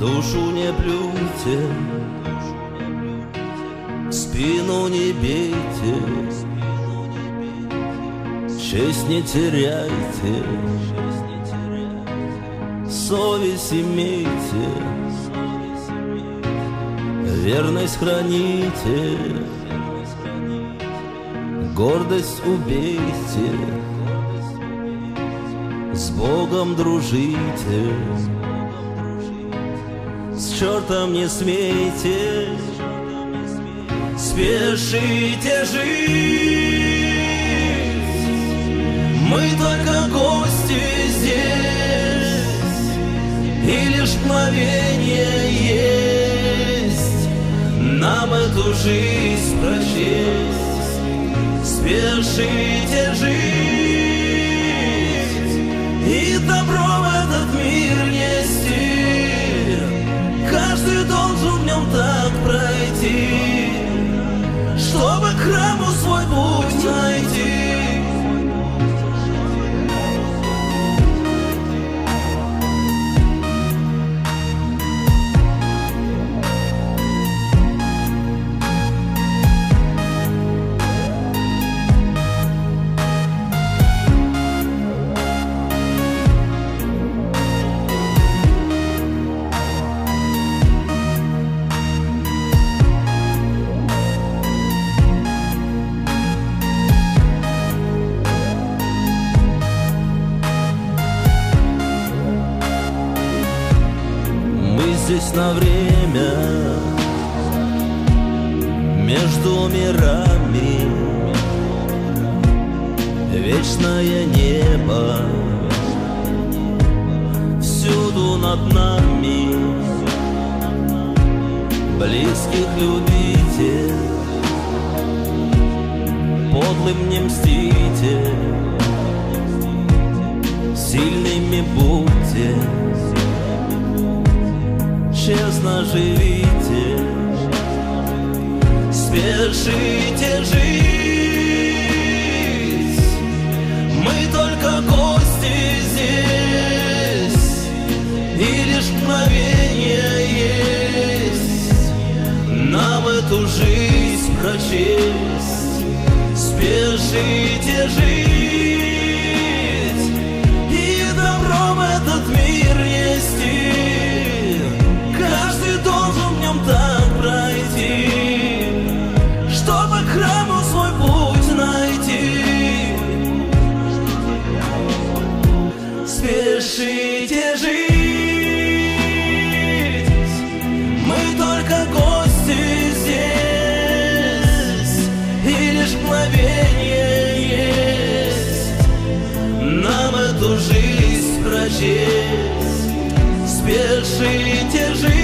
Душу не плюйте, спину не бейте, честь не теряйте, совесть имейте, верность храните, гордость убейте, с Богом дружите, с чертом не смейте, спешите жить. Мы только гости здесь, и лишь мгновение есть нам эту жизнь прочесть. Спешите жить и добро в этот мир нести. Каждый должен в нем так пройти, чтобы к храму свой путь найти. Здесь на время между мирами, вечное небо всюду над нами. Близких любите, подлым не мстите, сильными будьте, честно живите, спешите жить. Мы только гости здесь, и лишь мгновение есть нам эту жизнь прочесть. Спешите жить и добро в этот мир нести. Каждый должен в нем так пройти, чтобы к храму свой путь найти. Спешите жить, мы только гости здесь, и лишь мгновение есть нам эту жизнь прочесть. Спешите жить